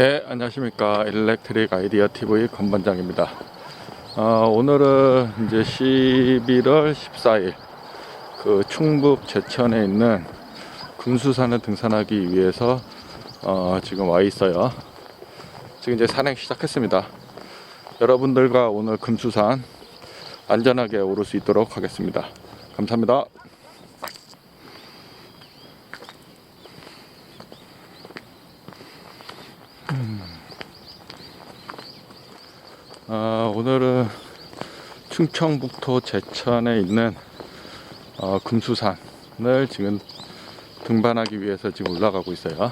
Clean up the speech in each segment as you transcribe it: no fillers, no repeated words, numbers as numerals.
예, 안녕하십니까. 일렉트릭 아이디어 TV 건반장입니다. 오늘은 이제 11월 14일 그 충북 제천에 있는 금수산을 등산하기 위해서 지금 와 있어요. 지금 이제 산행 시작했습니다. 여러분들과 오늘 금수산 안전하게 오를 수 있도록 하겠습니다. 감사합니다. 오늘은 충청북도 제천에 있는 금수산을 지금 등반하기 위해서 지금 올라가고 있어요.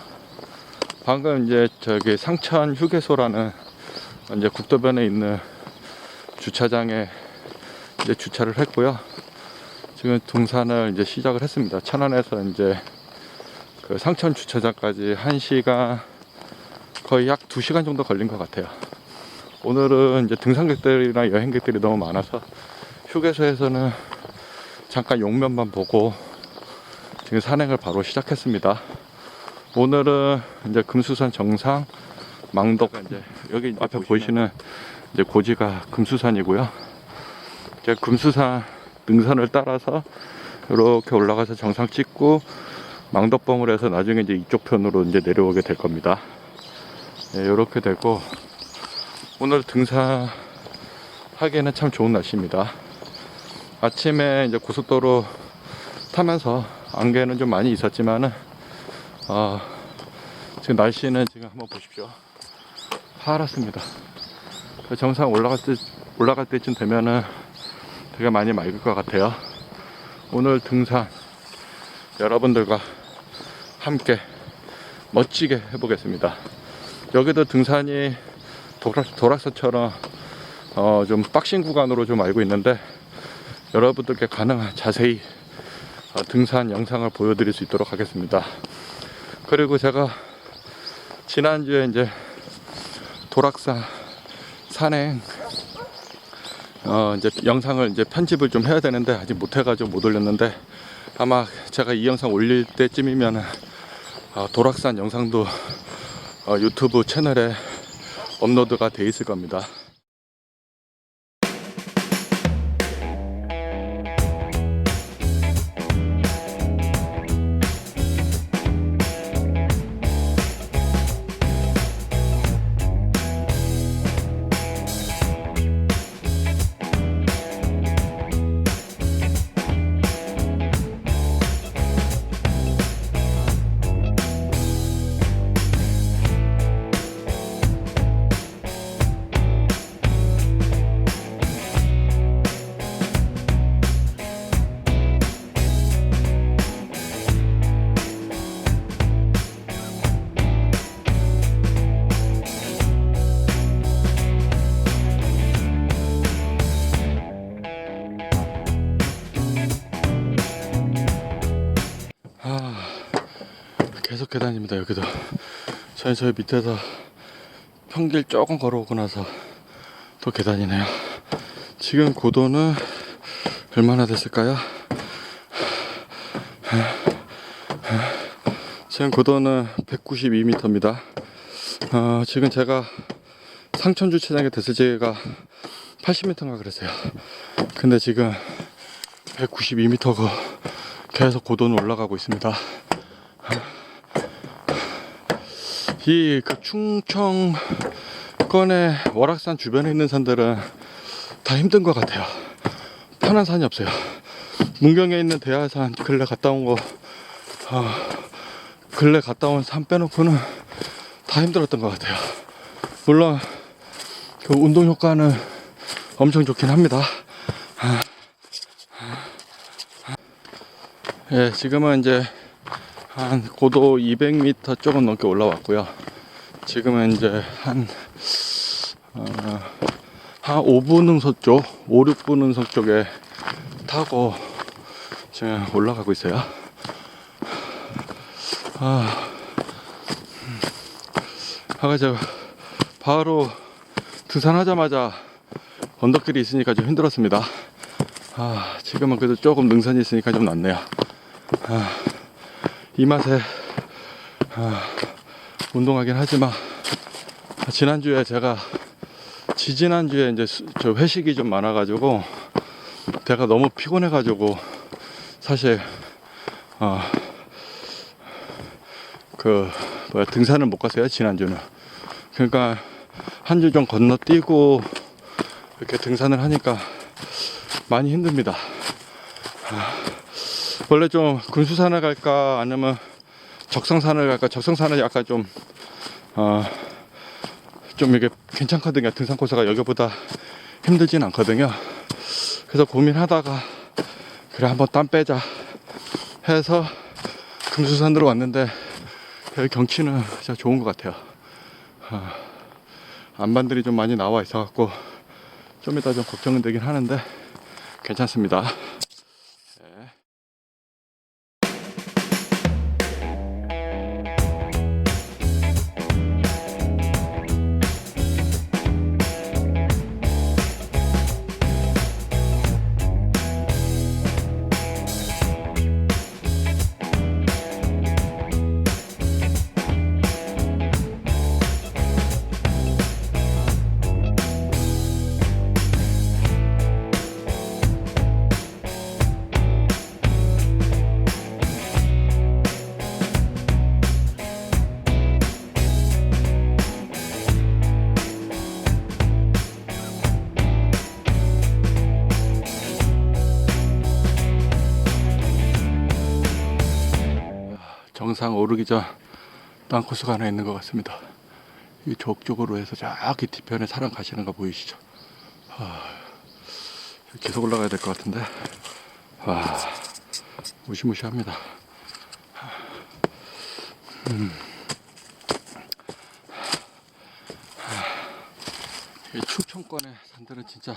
방금 이제 저기 상천 휴게소라는 이제 국도변에 있는 주차장에 이제 주차를 했고요. 지금 등산을 이제 시작을 했습니다. 천안에서 이제 그 상천 주차장까지 1시간 거의 약 2시간 정도 걸린 것 같아요. 오늘은 이제 등산객들이나 여행객들이 너무 많아서 휴게소에서는 잠깐 용면만 보고 지금 산행을 바로 시작했습니다. 오늘은 이제 금수산 정상 망덕, 이제 여기 앞에 보이시는 이제 고지가 금수산이고요. 이제 금수산 능선을 따라서 이렇게 올라가서 정상 찍고 망덕봉을 해서 나중에 이제 이쪽 편으로 이제 내려오게 될 겁니다. 네, 이렇게 되고 오늘 등산하기에는 참 좋은 날씨입니다. 아침에 이제 고속도로 타면서 안개는 좀 많이 있었지만은 지금 날씨는 지금 한번 보십시오. 파랗습니다. 정상 올라갈 때쯤 되면은 되게 많이 맑을 것 같아요. 오늘 등산 여러분들과 함께 멋지게 해보겠습니다. 여기도 등산이 도락선처럼 좀 빡신 구간으로 좀 알고 있는데 여러분들께 가능한 자세히 등산 영상을 보여드릴 수 있도록 하겠습니다. 그리고 제가 지난주에 이제 도락산 산행 이제 영상을 이제 편집을 좀 해야 되는데 아직 못해가지고 못 올렸는데, 아마 제가 이 영상 올릴 때쯤이면 도락산 영상도 유튜브 채널에 업로드가 돼 있을 겁니다. 계속 계단입니다. 여기도 저희 밑에서 평길 조금 걸어오고 나서 또 계단이네요. 지금 고도는 얼마나 됐을까요? 지금 고도는 192m입니다. 지금 제가 상천 주차장에 됐을 때가 80m인가 그랬어요. 근데 지금 192m고 계속 고도는 올라가고 있습니다. 이 충청권의 월악산 주변에 있는 산들은 다 힘든 것 같아요. 편한 산이 없어요. 문경에 있는 대하산 근래 갔다 온 거, 근래 갔다 온 산 빼놓고는 다 힘들었던 것 같아요. 물론 그 운동 효과는 엄청 좋긴 합니다. 예, 지금은 이제 한 고도 200m 조금 넘게 올라왔고요. 지금은 이제 한 5분 능선 쪽, 5, 6분 능선 쪽에 타고 지금 올라가고 있어요. 아까 저 바로 등산하자마자 언덕길이 있으니까 좀 힘들었습니다. 지금은 그래도 조금 능선이 있으니까 좀 낫네요. 이 맛에 운동하긴 하지만, 지난주에 제가 지지난주에 이제 저 회식이 좀 많아가지고 제가 너무 피곤해가지고 사실 등산을 못 갔어요, 지난주는. 그러니까 한 주 좀 건너뛰고 이렇게 등산을 하니까 많이 힘듭니다. 원래 좀 군수산을 갈까 아니면 적성산을 갈까. 적성산은 약간 좀 이게 괜찮거든요. 등산 코스가 여기보다 힘들진 않거든요. 그래서 고민하다가 그래 한번 땀 빼자 해서 금수산으로 왔는데 여기 경치는 진짜 좋은 것 같아요. 안반들이 좀 많이 나와 있어 갖고 좀 이따 좀 걱정은 되긴 하는데 괜찮습니다. 정상 오르기 전 땅코스가 하나 있는 것 같습니다. 이 저쪽으로 해서 저기 뒤편에 사람 가시는 거 보이시죠? 계속 올라가야 될 것 같은데 무시무시합니다. 이 충청권의 산들은 진짜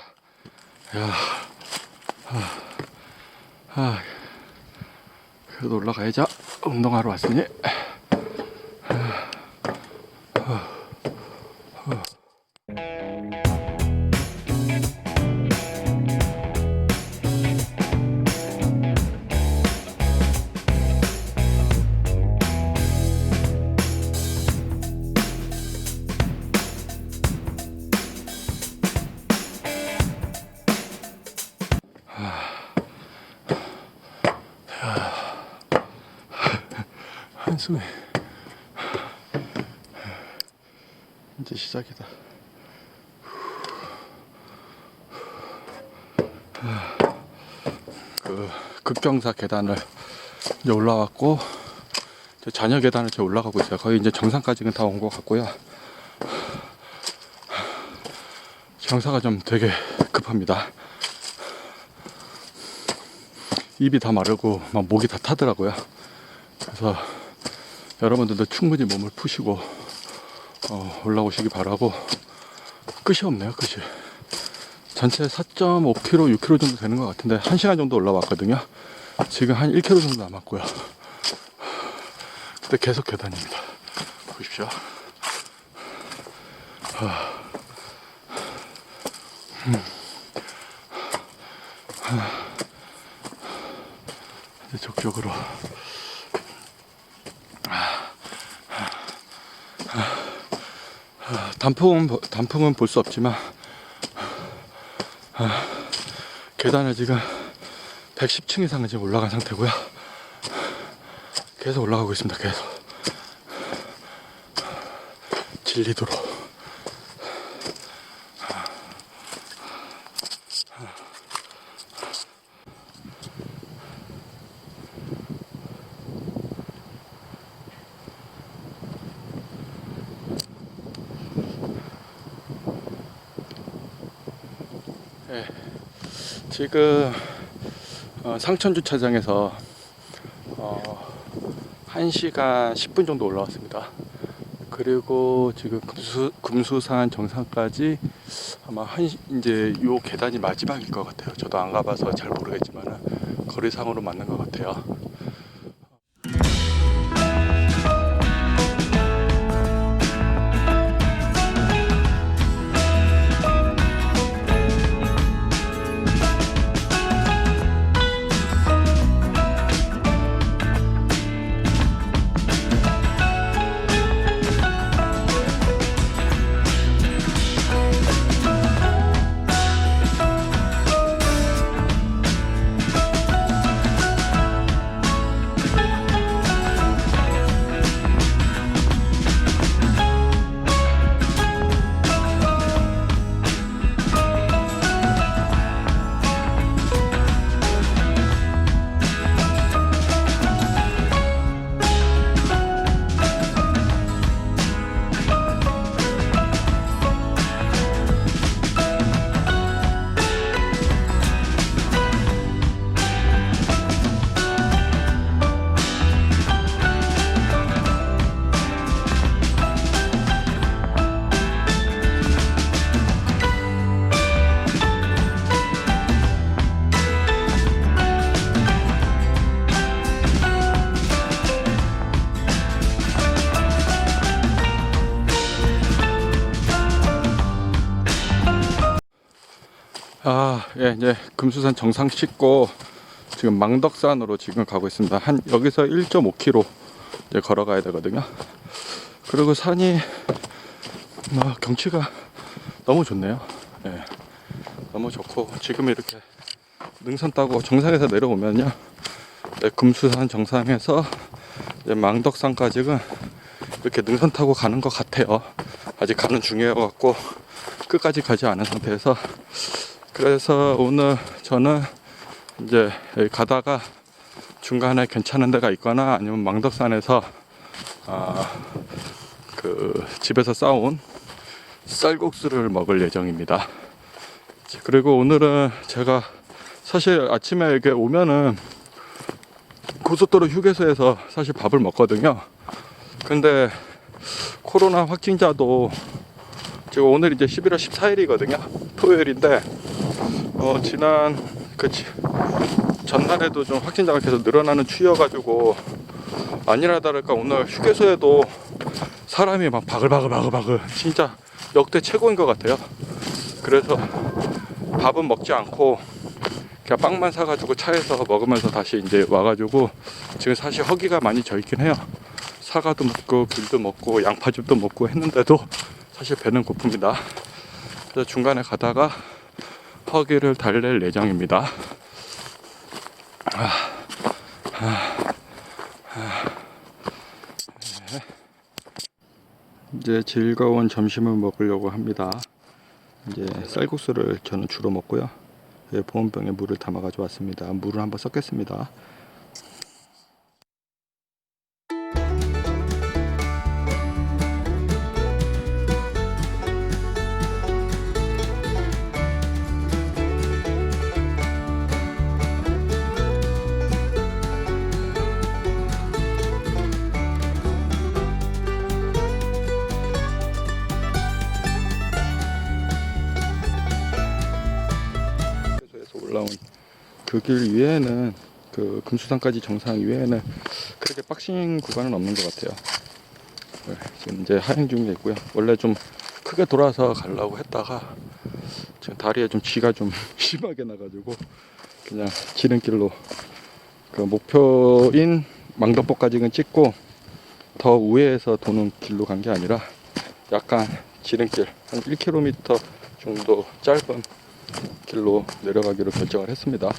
그래도 올라가야죠. 운동하러 왔으니. 한숨이 이제 시작이다. 그 급경사 계단을 이제 올라왔고 이제 잔여 계단을 이제 올라가고 있어요. 거의 이제 정상까지는 다 온 것 같고요. 경사가 좀 되게 급합니다. 입이 다 마르고 막 목이 다 타더라고요. 그래서 여러분들도 충분히 몸을 푸시고 올라오시기 바라고. 끝이 없네요. 끝이. 전체 4.5km, 6km 정도 되는 것 같은데 1시간 정도 올라왔거든요. 지금 한 1km 정도 남았고요. 근데 계속 계단입니다. 보십시오. 이제 적극적으로 단풍은 볼 수 없지만 계단을 지금 110층 이상은 지금 올라간 상태고요. 계속 올라가고 있습니다. 계속 진리도로. 네, 지금 상천주차장에서 1시간 10분 정도 올라왔습니다. 그리고 지금 금수산 정상까지 아마 이제 요 계단이 마지막일 것 같아요. 저도 안 가봐서 잘 모르겠지만 거리상으로 맞는 것 같아요. 예, 이제 금수산 정상 씻고 지금 망덕산으로 지금 가고 있습니다. 여기서 1.5km 이제 걸어가야 되거든요. 그리고 산이 경치가 너무 좋네요. 예, 너무 좋고 지금 이렇게 능선 따고 정상에서 내려오면요, 네, 금수산 정상에서 이제 망덕산까지는 이렇게 능선 타고 가는 것 같아요. 아직 가는 중이어 갖고 끝까지 가지 않은 상태에서. 그래서 오늘 저는 이제 가다가 중간에 괜찮은 데가 있거나 아니면 망덕산에서 그 집에서 싸온 쌀국수를 먹을 예정입니다. 그리고 오늘은 제가 사실 아침에 이렇게 오면은 고속도로 휴게소에서 사실 밥을 먹거든요. 근데 코로나 확진자도 지금 오늘 이제 11월 14일이거든요. 토요일인데 지난 전날에도 좀 확진자가 계속 늘어나는 추이여가지고 아니나 다를까 오늘 휴게소에도 사람이 막 바글바글 진짜 역대 최고인 것 같아요. 그래서 밥은 먹지 않고 그냥 빵만 사가지고 차에서 먹으면서 다시 이제 와가지고 지금 사실 허기가 많이 져 있긴 해요. 사과도 먹고 귤도 먹고 양파즙도 먹고 했는데도 사실 배는 고픕니다. 그래서 중간에 가다가 허기를 달랠 예정입니다. 이제 즐거운 점심을 먹으려고 합니다. 이제 쌀국수를 저는 주로 먹고요. 보온병에 물을 담아 가지고 왔습니다. 물을 한번 섞겠습니다. 올라온 그 길 위에는 그 금수산까지 정상 위에는 그렇게 빡신 구간은 없는 것 같아요. 지금 이제 하행 중에 있고요. 원래 좀 크게 돌아서 가려고 했다가 지금 다리에 좀 쥐가 좀 심하게 나가지고 그냥 지름길로 그 목표인 망덕봉까지는 찍고 더 우회해서 도는 길로 간 게 아니라 약간 지름길 한 1km 정도 짧은 길로 내려가기로 결정을 했습니다.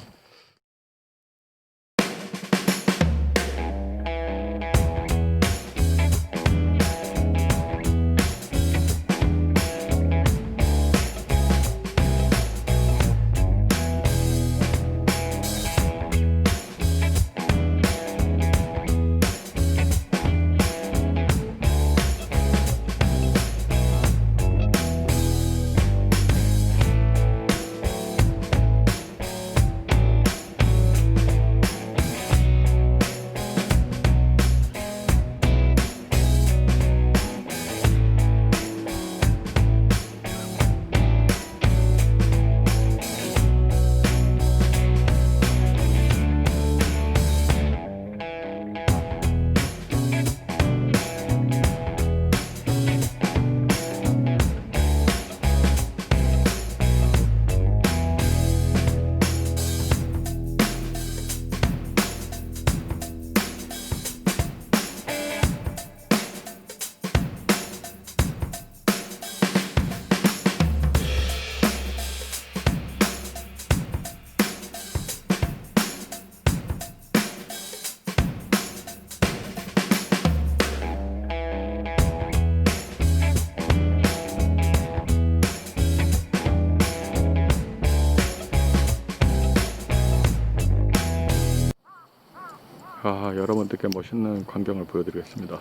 여러분들께 멋있는 광경을 보여드리겠습니다.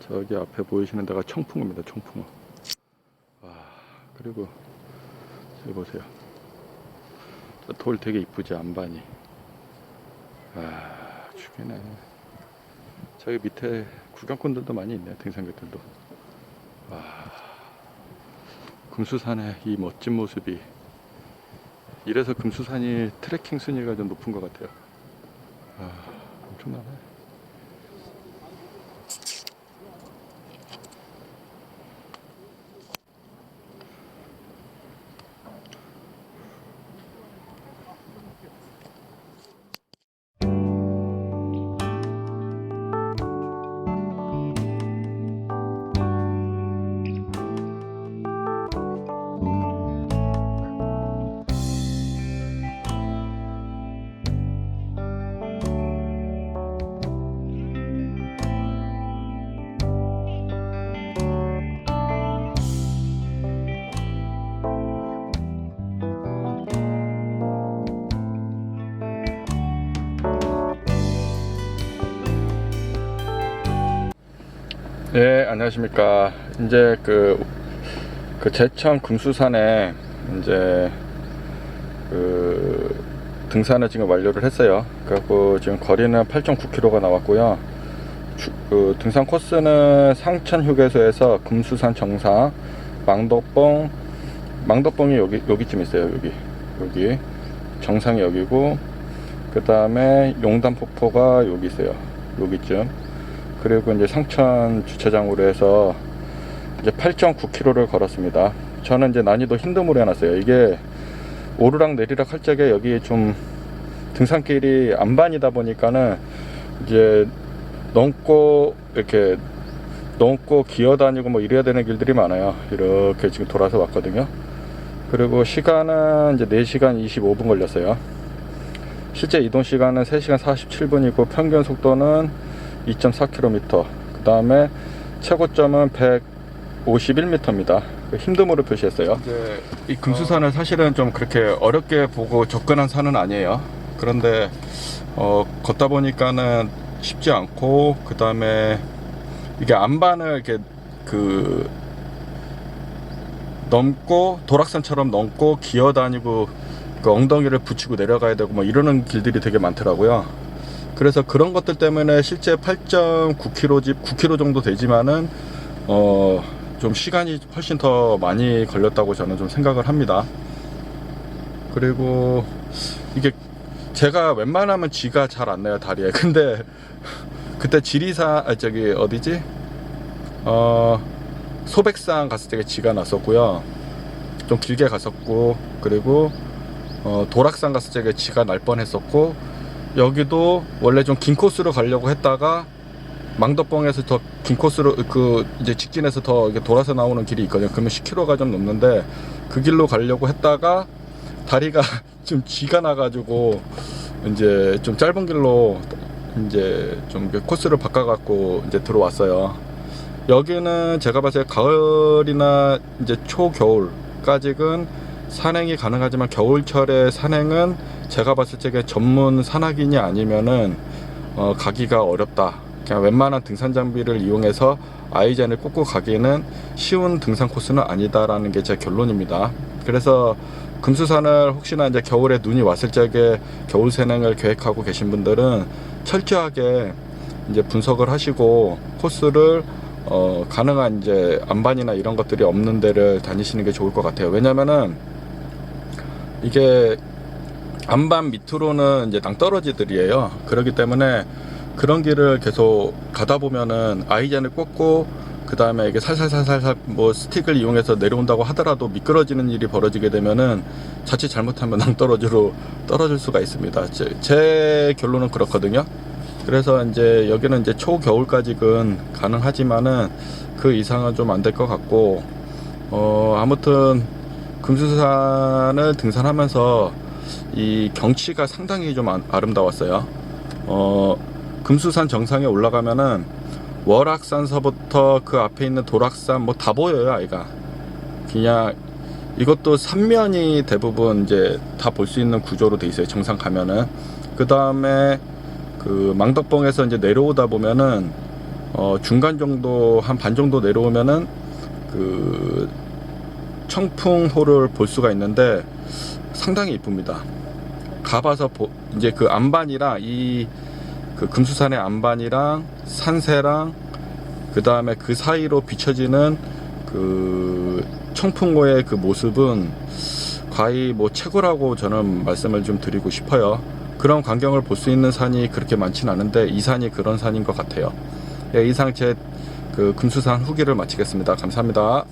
저기 앞에 보이시는 데가 청풍호입니다. 청풍호. 그리고 여기 보세요. 저 돌 되게 이쁘지, 안반이. 죽이네. 저기 밑에 구경꾼들도 많이 있네, 등산객들도. 금수산의 이 멋진 모습이, 이래서 금수산이 트레킹 순위가 좀 높은 것 같아요. 엄청나네. 네, 안녕하십니까. 이제 그 제천 금수산에 이제 그 등산을 지금 완료를 했어요. 그래갖고 지금 거리는 8.9km가 나왔고요. 그 등산 코스는 상천 휴게소에서 금수산 정상, 망덕봉이 여기쯤 있어요. 여기 정상이 여기고, 그 다음에 용담폭포가 여기 있어요. 여기쯤. 그리고 이제 상천 주차장으로 해서 이제 8.9km를 걸었습니다. 저는 이제 난이도 힌드으로 해놨어요. 이게 오르락 내리락 할 적에 여기 좀 등산길이 안반이다 보니까는 이제 넘고 이렇게 넘고 기어다니고 뭐 이래야 되는 길들이 많아요. 이렇게 지금 돌아서 왔거든요. 그리고 시간은 이제 4시간 25분 걸렸어요. 실제 이동 시간은 3시간 47분이고 평균 속도는 2.4km. 그 다음에 최고점은 151m입니다. 힘듦으로 표시했어요. 이제 이 금수산을 사실은 좀 그렇게 어렵게 보고 접근한 산은 아니에요. 그런데 걷다 보니까는 쉽지 않고, 그 다음에 이게 안반을 이렇게 넘고 도락산처럼 넘고 기어다니고 그 엉덩이를 붙이고 내려가야 되고 뭐 이러는 길들이 되게 많더라고요. 그래서 그런 것들 때문에 실제 8.9km 9km 정도 되지만은 좀 시간이 훨씬 더 많이 걸렸다고 저는 좀 생각을 합니다. 그리고 이게 제가 웬만하면 쥐가 잘 안 나요, 다리에. 근데 그때 지리산 어디지? 소백산 갔을 때 쥐가 났었고요. 좀 길게 갔었고, 그리고 도락산 갔을 때 쥐가 날 뻔했었고, 여기도 원래 좀 긴 코스로 가려고 했다가 망덕봉에서 더 긴 코스로 이제 직진해서 더 이렇게 돌아서 나오는 길이 있거든요. 그러면 10km가 좀 넘는데 그 길로 가려고 했다가 다리가 좀 쥐가 나가지고 이제 좀 짧은 길로 이제 좀 코스를 바꿔갖고 이제 들어왔어요. 여기는 제가 봤을 때 가을이나 이제 초겨울까지는 산행이 가능하지만 겨울철에 산행은 제가 봤을 때 전문 산악인이 아니면은 가기가 어렵다. 그냥 웬만한 등산 장비를 이용해서 아이젠을 꽂고 가기에는 쉬운 등산 코스는 아니다라는 게 제 결론입니다. 그래서 금수산을 혹시나 이제 겨울에 눈이 왔을 적에 겨울 산행을 계획하고 계신 분들은 철저하게 이제 분석을 하시고 코스를 가능한 이제 안반이나 이런 것들이 없는 데를 다니시는 게 좋을 것 같아요. 왜냐면은 이게 안반 밑으로는 이제 낭떠러지들이에요. 그렇기 때문에 그런 길을 계속 가다 보면은 아이젠을 꽂고 그 다음에 이게 살살살살 뭐 스틱을 이용해서 내려온다고 하더라도 미끄러지는 일이 벌어지게 되면은 자칫 잘못하면 낭떠러지로 떨어질 수가 있습니다. 제 결론은 그렇거든요. 그래서 이제 여기는 이제 초겨울까지는 가능하지만은 그 이상은 좀 안 될 것 같고, 아무튼 금수산을 등산하면서 이 경치가 상당히 좀 아름다웠어요. 금수산 정상에 올라가면은 월악산서부터 그 앞에 있는 도락산 뭐 다 보여요, 아이가. 그냥 이것도 삼면이 대부분 이제 다 볼 수 있는 구조로 돼 있어요, 정상 가면은. 그 다음에 그 망덕봉에서 이제 내려오다 보면은 중간 정도 한 반 정도 내려오면은 그 청풍호를 볼 수가 있는데 상당히 이쁩니다. 가봐서 이제 그 안반이랑 그 금수산의 안반이랑 산세랑 그 다음에 그 사이로 비춰지는 그 청풍호의 그 모습은 거의 뭐 최고라고 저는 말씀을 좀 드리고 싶어요. 그런 광경을 볼 수 있는 산이 그렇게 많진 않은데 이 산이 그런 산인 것 같아요. 네, 이상 제 그 금수산 후기를 마치겠습니다. 감사합니다.